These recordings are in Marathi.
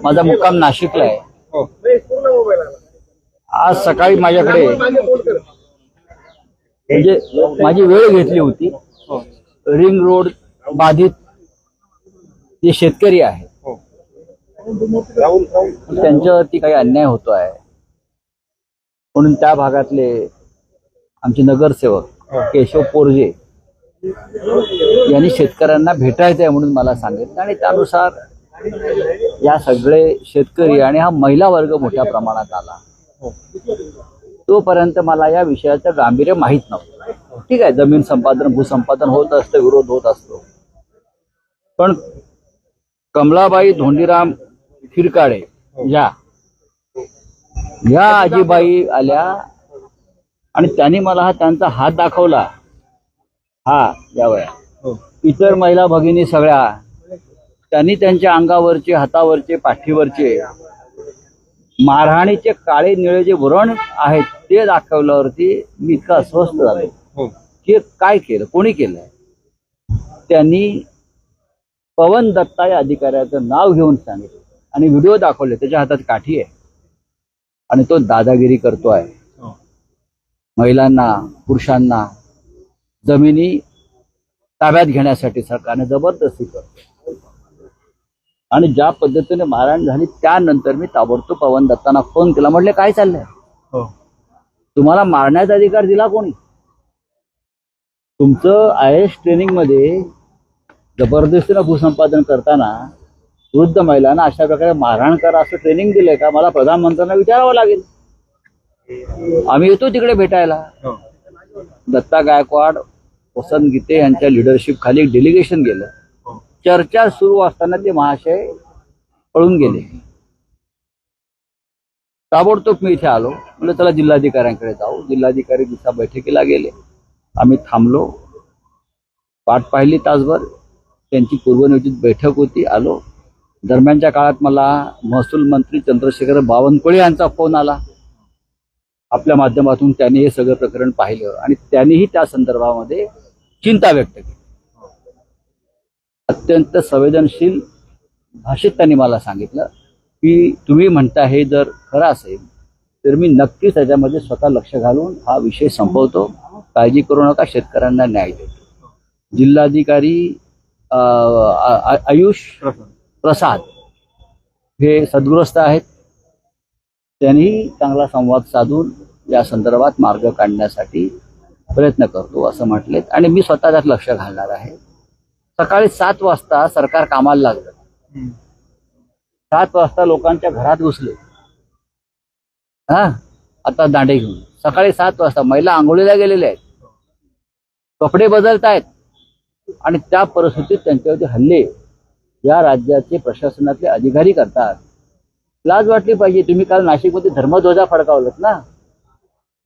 माझा मुक्काम नाशिकला आहे. आज सकाळी माझ्याकडे म्हणजे माझी वेळ घेतली होती. रिंग रोड बाधित जे शेतकरी आहेत त्यांच्यावरती काही अन्याय होतो आहे म्हणून त्या भागातले आमचे नगरसेवक केशव पोरजे यांनी शेतकऱ्यांना भेटायचं आहे म्हणून मला सांगितलं आणि त्यानुसार या सगळे शेतकरी आणि हा महिला वर्ग मोठ्या प्रमाणात आला. तोपर्यंत मला या विषयाचं गांभीर्य माहीत नव्हतं. ठीक आहे, जमीन संपादन भूसंपादन होत असतं, विरोध होत असतो, पण कमलाबाई धोंडीराम खिरकाडे या आजीबाई आल्या आणि त्यांनी मला त्यांचा हात दाखवला. हा यावया इतर महिला भगिनी सगळ्या त्यांनी त्यांच्या अंगावरचे, हातावरचे, पाठीवरचे मारहाणीचे काळे निळे जे व्रण आहेत ते दाखवल्यावरती मी इतका अस्वस्थ झालो की काय केलं, कोणी केलंय. त्यांनी पवन दत्ता या अधिकाऱ्याचं नाव घेऊन सांगितलं आणि व्हिडिओ दाखवले. त्याच्या हातात काठी आहे आणि तो दादागिरी करतो आहे. महिलांना, पुरुषांना जमिनी ताब्यात घेण्यासाठी सरकारने जबरदस्ती करतो आणि ज्या पद्धतीने मारहाण झाली त्यानंतर मी ताबडतोब पवन दत्तांना फोन केला. म्हटले काय चाललंय, तुम्हाला मारण्याचा अधिकार दिला कोणी? तुमचं IAS ट्रेनिंग मध्ये जबरदस्तीनं भूसंपादन करताना वृद्ध महिलांना अशा प्रकारे मारहाण करा असं ट्रेनिंग दिलंय का? मला प्रधानमंत्र्यांना विचारावं लागेल. आम्ही येतो तिकडे भेटायला. दत्ता गायकवाड, वसंत गीते यांच्या लिडरशिप खाली एक डेलिगेशन गेलं. चर्चा सुरू असताना ते महाशय पळून गेले. ताबडतोब मी इथे आलो. म्हणजे चला जिल्हाधिकाऱ्यांकडे जाऊ. जिल्हाधिकारी दिवसा बैठकीला गेले. आम्ही थांबलो, वाट पाहिली तासभर. त्यांची पूर्वनियोजित बैठक होती. आलो. दरम्यानच्या काळात मला महसूल मंत्री चंद्रशेखर बावनकुळे यांचा फोन आला. आपल्या माध्यमातून त्यांनी हे सगळं प्रकरण पाहिलं आणि त्यांनीही त्या संदर्भामध्ये चिंता व्यक्त केली. अत्यंत संवेदनशील भाषेत त्यांनी मला सांगितलं की तुम्ही म्हणता हे जर खरं असेल तर मी नक्कीच त्याच्यामध्ये स्वतः लक्ष घालून हा विषय संपवतो. काळजी करू नका, शेतकऱ्यांना न्याय देतो. जिल्हाधिकारी आयुष प्रसाद हे सद्ग्रस्त आहेत. त्यांनी चांगला संवाद साधून या संदर्भात मार्ग काढण्यासाठी प्रयत्न करतो असं म्हटलेत आणि मी स्वतः त्यात लक्ष घालणार आहे. सकाळी 7 वाजता सरकार कामाला लागलं. 7 वाजता लोकांच्या घरात घुसले. आता दांडे घेऊन सकाळी 7 वाजता महिला आंघोळीला गेलेल्या आहेत, कपडे बदलतायत आणि त्या परिस्थितीत त्यांच्यावरती हल्ले या राज्याचे प्रशासनातले अधिकारी करतात. लाज वाटली पाहिजे. तुम्ही काल नाशिकमध्ये धर्मध्वजा फडकावलत ना,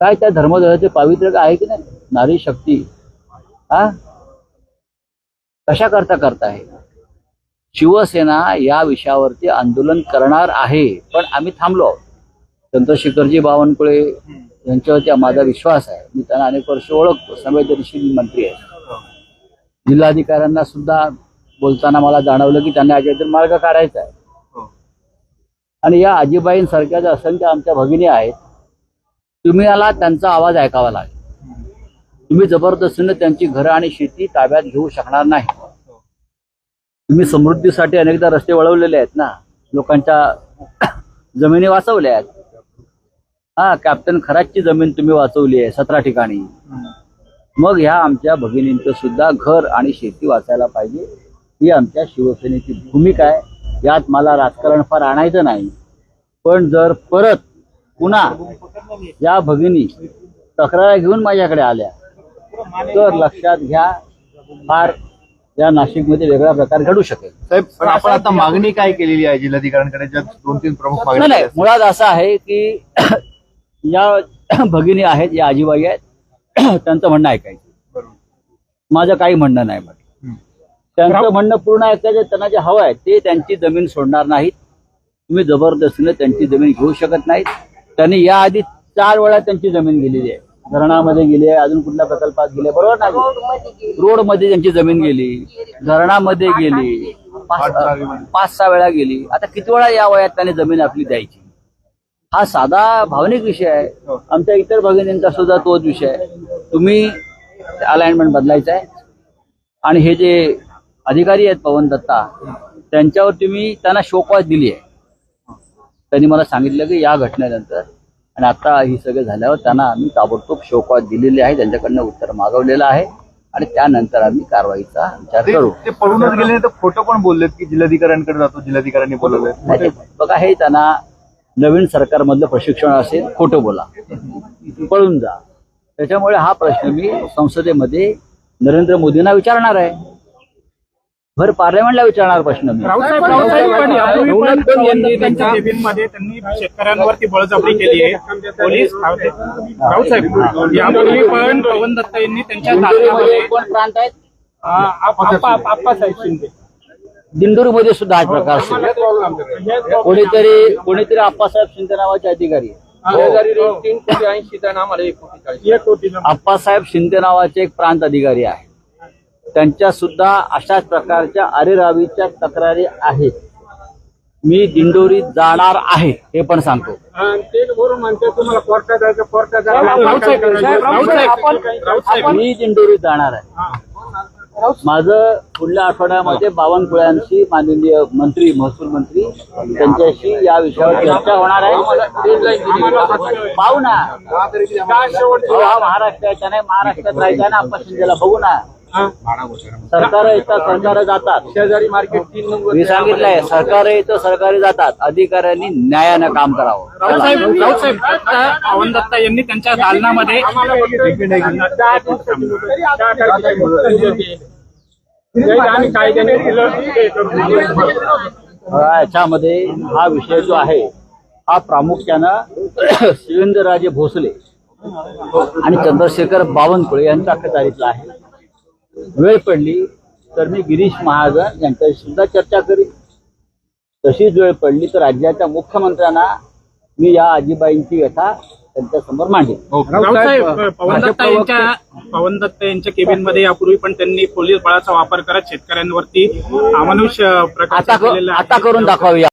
काय त्या धर्मध्वजाचे पावित्र्य आहे की नाही? नारी शक्ती कशा करता आहे. शिवसेना या विषयावरती आंदोलन करणार आहे पण आम्ही थांबलो. चंद्रशेखरजी बावनकुळे यांच्यावरती माझा विश्वास आहे. मी त्यांना अनेक वर्ष ओळखतो. संवेदनशील मंत्री आहे. जिल्हाधिकाऱ्यांना सुद्धा बोलताना मला जाणवलं की त्यांना याच्यातून मार्ग काढायचा आहे. आणि या आजीबाईंसारख्या ज्या असंख्य आमच्या भगिनी आहेत, तुम्हाला त्यांचा आवाज ऐकावा लागेल. तुम्ही जबरदस्तीने त्यांची घरं आणि शेती ताब्यात घेऊ शकणार नाही. तुम्ही समृद्धीसाठी अनेकदा रस्ते वळवलेले आहेत ना, लोकांच्या जमिनी वाचवल्या आहेत. कॅप्टन खरातची जमीन तुम्ही वाचवली आहे 17 ठिकाणी. मग ह्या आमच्या भगिनींचं सुद्धा घर आणि शेती वाचायला पाहिजे. ही आमच्या शिवसेनेची भूमिका आहे. यात मला राजकारण फार आणायचं नाही, पण जर परत पुन्हा या भगिनी तक्रार घेऊन माझ्याकडे आल्या तर लक्षात घ्या, फार या नाशिकमध्ये वेगळा प्रकार घडू शकेल. साहेब, पण आपण आता मागणी काय केलेली आहे जिल्हाधिकाऱ्यांकडे? ज्या 2-3 प्रमुख मागण्या नाही, मुळात असं आहे की या भगिनी आहेत, या आजीबाई आहेत, त्यांचं म्हणणं ऐकायचं. माझं काही म्हणणं नाही. त्यांचं म्हणणं पूर्ण ऐकायचं. त्यांना जे हवं आहे ते त्यांची जमीन सोडणार नाहीत. तुम्ही जबरदस्तीने त्यांची जमीन घेऊ शकत नाहीत. त्यांनी याआधी 4 वेळा त्यांची जमीन गेलेली आहे. धरणामध्ये गेली आहे, अजून कुठल्या प्रकल्पात गेले, बरोबर नाही? रोडमध्ये त्यांची जमीन गेली, धरणामध्ये गेली. पाच सहा वेळा गेली. आता किती वेळा या वयात त्याने जमीन आपली द्यायची? हा साधा भावनिक विषय आहे. आमच्या इतर भगिनींचा सुद्धा तोच विषय आहे. तुम्ही अलाइनमेंट बदलायचं आहे आणि हे जे अधिकारी आहेत पवन दत्ता त्यांच्यावर तुम्ही त्यांना शोकवास दिली आहे. त्यांनी मला सांगितलं की या घटनेनंतर आणि आता ही सगळं झाल्यावर त्यांना आम्ही ताबडतोब शोकवास दिलेले आहे, त्यांच्याकडनं उत्तर मागवलेलं आहे आणि त्यानंतर आम्ही कारवाईचा विचार करू. ते पळूनच गेले तर खोटं पण बोललेत की जिल्हाधिकाऱ्यांकडे जातो, जिल्हाधिकाऱ्यांनी बोलवलंय. बघा हे त्यांना नवीन सरकारमधलं प्रशिक्षण असेल, खोटं बोला, पळून जा. त्याच्यामुळे हा प्रश्न मी संसदेमध्ये नरेंद्र मोदींना विचारणार आहे, भर पार्लमेंटला विचारणार प्रश्न मी. त्यांच्या केबिनमध्ये त्यांनी शेतकऱ्यांवरती बळजबरी केली आहे. पोलीस राऊतसाहेब यापूर्वी पण पवन दत्ता यांनी त्यांच्या ताब्यामध्ये कोण प्रांत आहेत? आप्पासाहेब शिंदे दिंडोरीमध्ये सुद्धा हा प्रकार असेल. कोणीतरी आप्पासाहेब शिंदे नावाचे अधिकारी आहेत. आप्पासाहेब शिंदे नावाचे एक प्रांत अधिकारी आहे. त्यांच्या सुद्धा अशाच प्रकारच्या अरेरावीच्या तक्रारी आहेत. मी दिंडोरीत जाणार आहे हे पण सांगतो. मी दिंडोरीत जाणार आहे. माझं पुढल्या आठवड्यामध्ये बावनकुळ्यांशी माननीय मंत्री, महसूल मंत्री त्यांच्याशी या विषयावर चर्चा होणार आहे. पाहू ना, हा महाराष्ट्राच्या नाही, महाराष्ट्रात राहायचा ना. आप्पा शिंदेला बघू ना. सरकार येतात, सरकार जातात. शेजारी मार्केट 3 नंबर मी सांगितलंय, सरकार येतं, सरकारी जातात. अधिकाऱ्यांनी न्यायानं काम करावं. राऊतसाहेब पवन दत्ता यांनी त्यांच्या दालनामध्ये याच्यामध्ये हा विषय जो आहे हा प्रामुख्यानं शिवेंद्रराजे भोसले आणि चंद्रशेखर बावनकुळे यांच्या अखत्यारीतला आहे. वेळ पडली तर मी गिरीश महाजन यांच्याशी सुद्धा चर्चा करीन. तशीच वेळ पडली तर राज्याच्या मुख्यमंत्र्यांना मी या आजीबाईंची व्यथा त्यांच्या समोर मांडेल. राऊतसाहेब पवन दत्ता यांच्या केबिनमध्ये यापूर्वी पण त्यांनी पोलीस बळाचा वापर करत शेतकऱ्यांवरती अमानुष प्रकार आता करून दाखवावी.